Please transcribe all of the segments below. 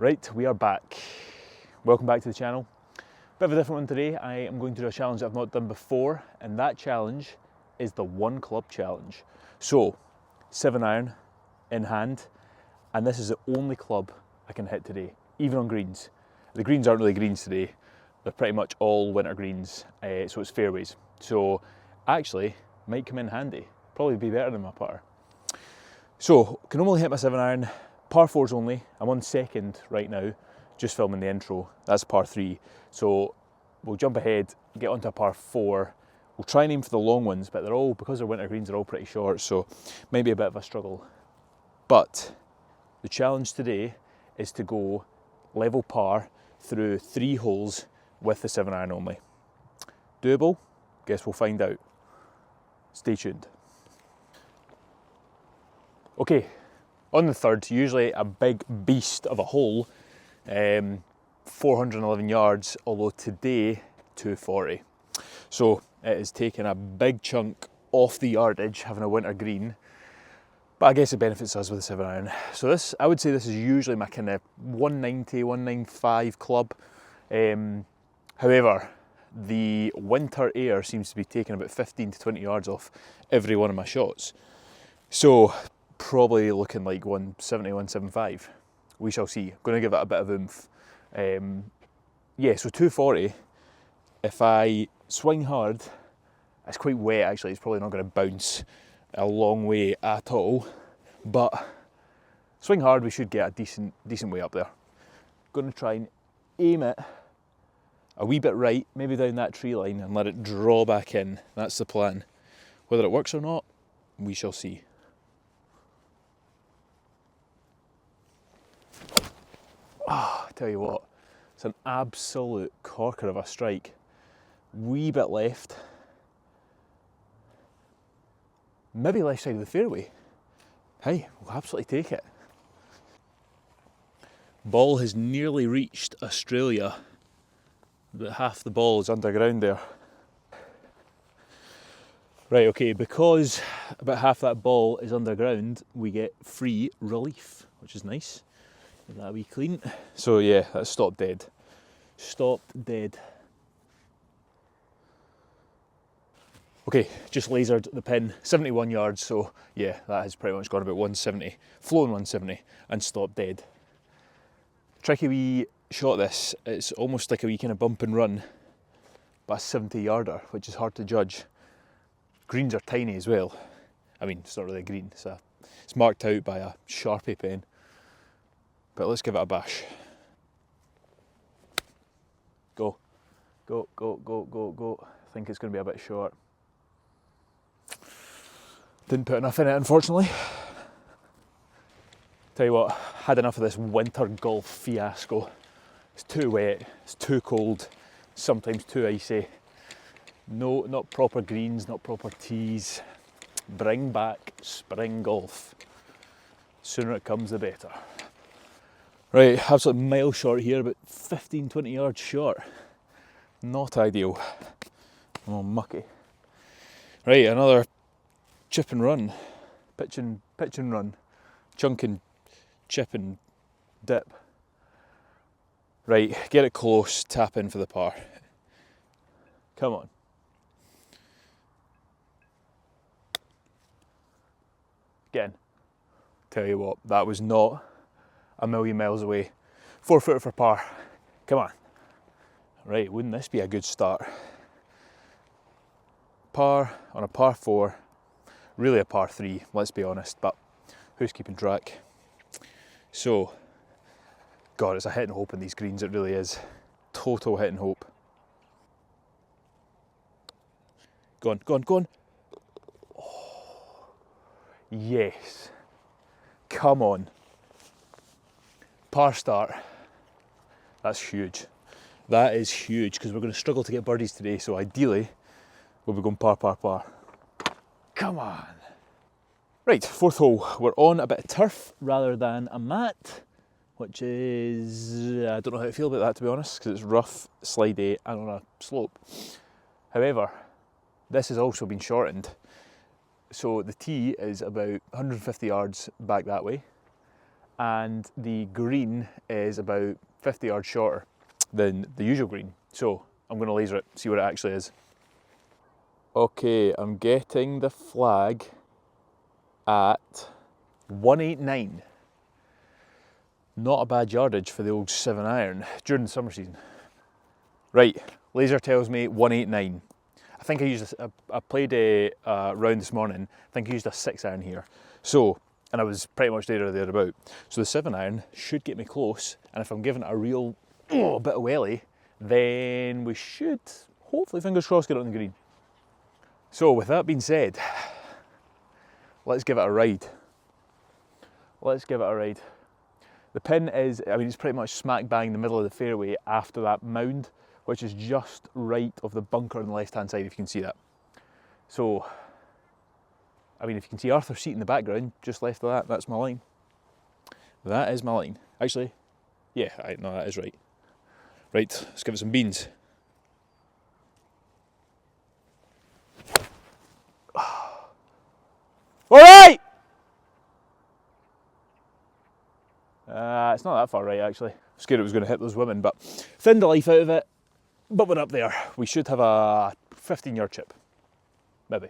Right, we are back. Welcome back to the channel. Bit of a different one today. I am going to do a challenge that I've not done before, and that challenge is the one club challenge. So, 7-iron in hand, and this is the only club I can hit today, even on greens. The greens aren't really greens today. They're pretty much all winter greens, so it's fairways. So, actually, might come in handy. Probably be better than my putter. So, can only hit my 7-iron. Par 4s only. I'm on second right now, just filming the intro. That's par 3. So we'll jump ahead, get onto a par 4. We'll try and aim for the long ones, but they're all, because they're winter greens, they're all pretty short, so maybe a bit of a struggle. But the challenge today is to go level par through 3 holes with the 7-iron only. Doable? Guess we'll find out. Stay tuned. Okay. On the third, usually a big beast of a hole, 411 yards, although today 240. So it is taking a big chunk off the yardage, having a winter green, but I guess it benefits us with the 7-iron. So this, I would say this is usually my kind of 190, 195 club. However, the winter air seems to be taking about 15 to 20 yards off every one of my shots. So probably looking like 170, 175. We shall see. Going to give it a bit of oomph. Yeah, so 240. If I swing hard, it's quite wet actually. It's probably not going to bounce a long way at all. But swing hard, we should get a decent way up there. Going to try and aim it a wee bit right, maybe down that tree line, and let it draw back in. That's the plan. Whether it works or not, we shall see. Ah, tell you what, it's an absolute corker of a strike. Wee bit left. Maybe left side of the fairway. Hey, we'll absolutely take it. Ball has nearly reached Australia. About half the ball is underground there. Right, okay, because about half that ball is underground, we get free relief, which is nice. Get that wee clean. So yeah, that's stopped dead. Stopped dead. Okay, just lasered the pin, 71 yards, so yeah, that has pretty much gone about 170, flown 170, and stopped dead. Tricky wee shot this, it's almost like a wee kind of bump and run, but a 70 yarder, which is hard to judge. Greens are tiny as well. I mean, it's not really a green, it's marked out by a Sharpie pen. But let's give it a bash. Go, go, go, go, go, go. I think it's going to be a bit short. Didn't put enough in it, unfortunately. Tell you what, had enough of this winter golf fiasco. It's too wet, it's too cold, sometimes too icy. No, not proper greens, not proper tees. Bring back spring golf. Sooner it comes, the better. Right, absolute mile short here, about 15, 20 yards short. Not ideal. Oh, mucky. Right, another chip and run. Pitch and run. Chunk and chip and dip. Right, get it close, tap in for the par. Come on. Again. Tell you what, that was not a million miles away. 4 footer for par. Come on. Right, wouldn't this be a good start? Par on a par 4. Really a par 3, let's be honest, but who's keeping track? So, God, it's a hit and hope in these greens, it really is. Total hit and hope. Go on, go on, go on. Oh, yes. Come on. Par start. That's huge. That is huge because we're going to struggle to get birdies today, so ideally we'll be going par, par, par. Come on. Right, 4th hole. We're on a bit of turf rather than a mat, which is, I don't know how to feel about that, to be honest, because it's rough, slidey and on a slope. However, this has also been shortened. So the tee is about 150 yards back that way, and the green is about 50 yards shorter than the usual green. So I'm going to laser it, see what it actually is. Okay, I'm getting the flag at 189. Not a bad yardage for the old 7-iron during the summer season. Right, laser tells me 189. I think I used I played a round this morning. I think I used a 6-iron here. So, and I was pretty much there or thereabout. So the 7-iron should get me close, and if I'm giving it a real bit of welly, then we should, hopefully, fingers crossed, get it on the green. So with that being said, let's give it a ride. Let's give it a ride. The pin is, I mean, it's pretty much smack bang in the middle of the fairway after that mound, which is just right of the bunker on the left-hand side, if you can see that. So, I mean, if you can see Arthur's Seat in the background, just left of that, that's my line. That is my line. Actually, yeah, no, that is right. Right, let's give it some beans. All right! It's not that far right, actually. I was scared it was going to hit those women, but thinned the life out of it. But we're up there. We should have a 15-yard chip, maybe.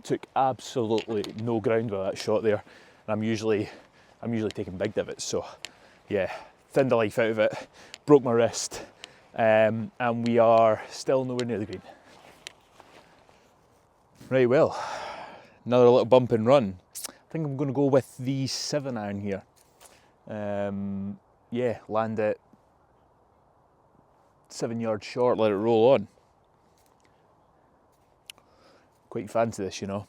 Took absolutely no ground with that shot there, and I'm usually taking big divots. So, yeah, thinned the life out of it, broke my wrist, and we are still nowhere near the green. Right, well, another little bump and run. I think I'm going to go with the 7-iron here. Yeah, land it 7 yards short, let it roll on. Quite fancy this, you know.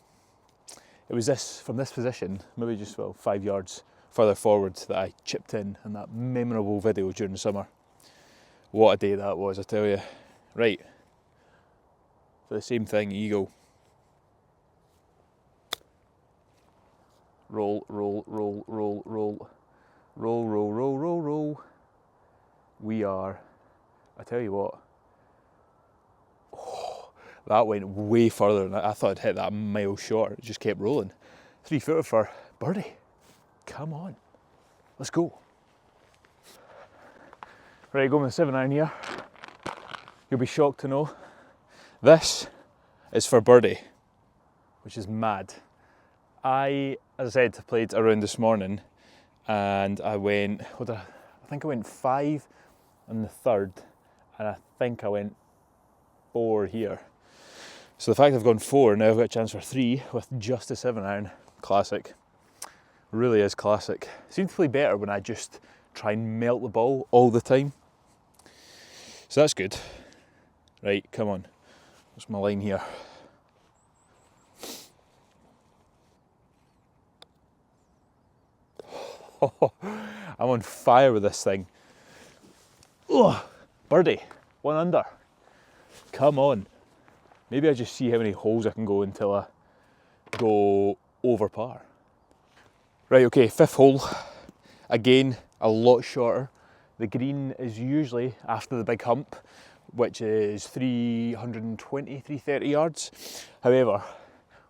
It was this, from this position, maybe just 5 yards further forward, that I chipped in that memorable video during the summer. What a day that was, I tell you. Right, for the same thing, you go. Roll, roll, roll, roll, roll. Roll, roll, roll, roll, roll. We are, I tell you what, that went way further than I thought I'd hit that a mile short. It just kept rolling. 3-footer for birdie. Come on, let's go. Right, going with the 7-iron here. You'll be shocked to know this is for birdie, which is mad. As I said, played around this morning, and I went, I think I went 5 on the third, and I think I went 4 here. So the fact I've gone 4, now I've got a chance for 3 with just a 7-iron. Classic. Really is classic. Seems to play better when I just try and melt the ball all the time. So that's good. Right, come on. What's my line here? I'm on fire with this thing. Ugh, birdie, 1 under. Come on. Maybe I just see how many holes I can go until I go over par. Right, okay, 5th hole. Again, a lot shorter. The green is usually after the big hump, which is 320, 330 yards. However,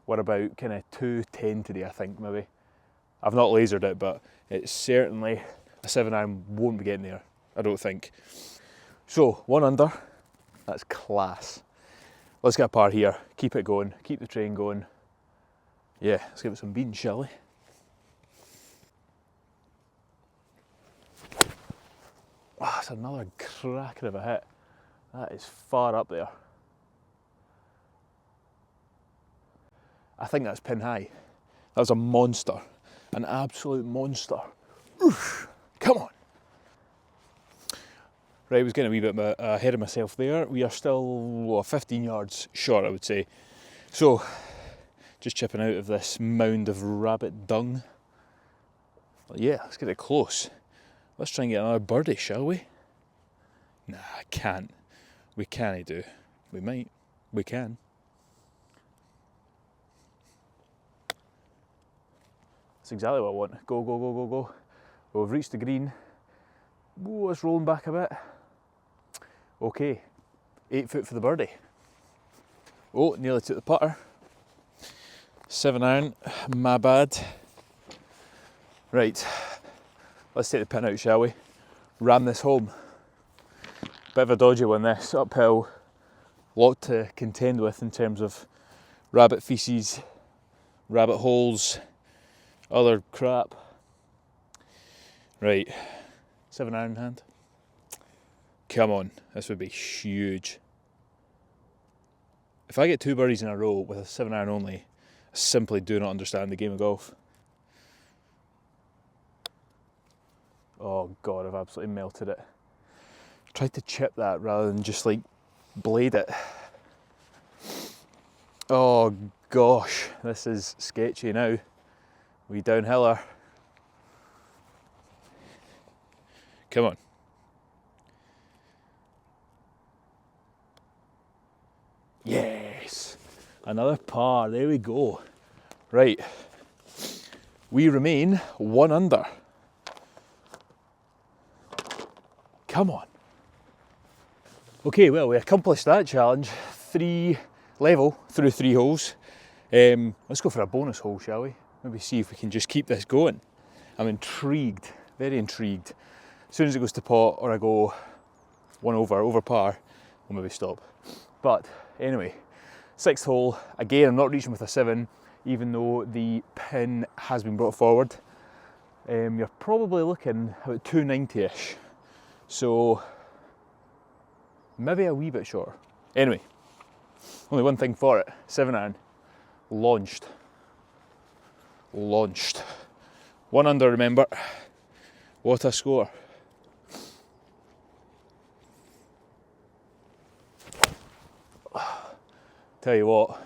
we're about kind of 210 today, I think, maybe. I've not lasered it, but it's certainly a 7-iron won't be getting there, I don't think. So, 1 under, that's class. Let's get a par here, keep it going, keep the train going. Yeah, let's give it some beans, shall we? Oh, that's another cracker of a hit. That is far up there. I think that's pin high. That was a monster. An absolute monster. Oof, come on. Right, I was getting a wee bit ahead of myself there. We are still 15 yards short, I would say. So, just chipping out of this mound of rabbit dung. Well, yeah, let's get it close. Let's try and get another birdie, shall we? Nah, I can't. We can't do. We might. We can. That's exactly what I want. Go, go, go, go, go. Well, we've reached the green. Whoa, it's rolling back a bit. Okay, 8 foot for the birdie. Oh, nearly took the putter. 7-iron, my bad. Right, Let's take the pin out, shall we? Ram this home. Bit of a dodgy one this, uphill. Lot to contend with in terms of rabbit feces, rabbit holes, other crap. Right, 7-iron in hand. Come on, this would be huge. If I get 2 birdies in a row with a 7-iron only, I simply do not understand the game of golf. Oh God, I've absolutely melted it. Tried to chip that rather than just like blade it. Oh gosh, this is sketchy now. Wee downhiller. Come on. Yes, another par, there we go. Right, we remain 1 under. Come on. Okay, well, we accomplished that challenge. 3 level through 3 holes. Let's go for a bonus hole, shall we? Maybe see if we can just keep this going. I'm intrigued, very intrigued. As soon as it goes to pot or I go 1 over par, we'll maybe stop. But anyway, 6th hole. Again, I'm not reaching with a 7, even though the pin has been brought forward. You're probably looking about 290-ish. So maybe a wee bit shorter. Anyway, only one thing for it. 7-iron. Launched. 1 under, remember. What a score. Tell you what,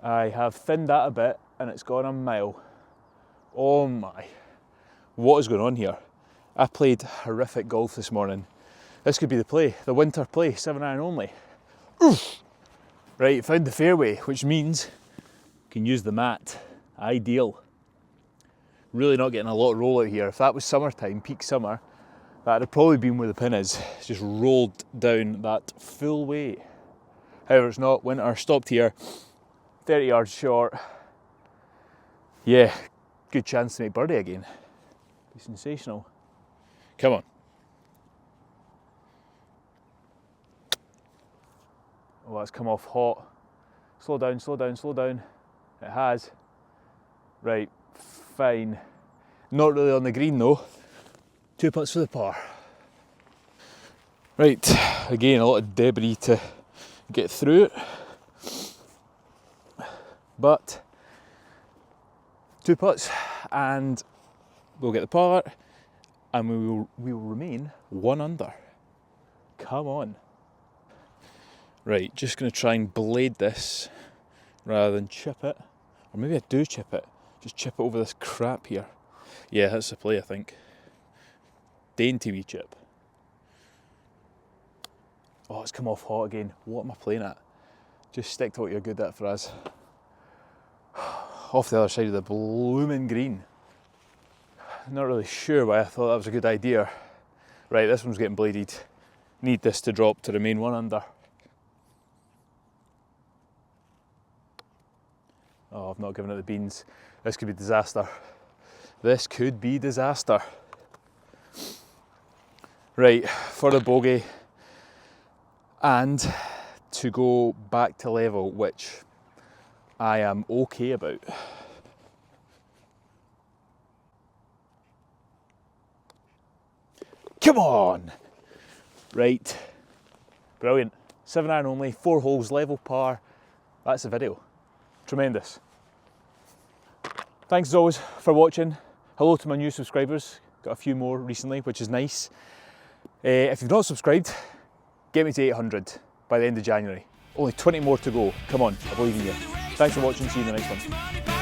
I have thinned that a bit and it's gone a mile. Oh my. What is going on here? I played horrific golf this morning. This could be the play, the winter play, 7-iron only. Oof. Right, found the fairway, which means you can use the mat. Ideal. Really not getting a lot of roll out here. If that was summertime, peak summer, that'd have probably been where the pin is. It's just rolled down that full way. However, it's not. Winter, stopped here, 30 yards short. Yeah, good chance to make birdie again. Be sensational. Come on. Oh, that's come off hot. Slow down, slow down, slow down. It has. Right, fine. Not really on the green though. 2 putts for the par. Right, again, a lot of debris to get through it. But 2 putts and we'll get the par and we will remain 1 under. Come on. Right, just going to try and blade this rather than chip it. Or maybe I do chip it. Just chip it over this crap here. Yeah, that's the play, I think. Dainty wee chip. Oh, it's come off hot again. What am I playing at? Just stick to what you're good at for us. Off the other side of the blooming green. Not really sure why I thought that was a good idea. Right, this one's getting bladed. Need this to drop to remain 1 under. Oh, I've not given it the beans. This could be disaster. This could be disaster. Right, for the bogey and to go back to level, which I am okay about. Come on! Right, brilliant. 7-iron only, 4 holes, level par. That's the video. Tremendous. Thanks as always for watching. Hello to my new subscribers. Got a few more recently, which is nice. If you've not subscribed, get me to 800 by the end of January. Only 20 more to go. Come on, I believe in you. Thanks for watching. See you in the next one.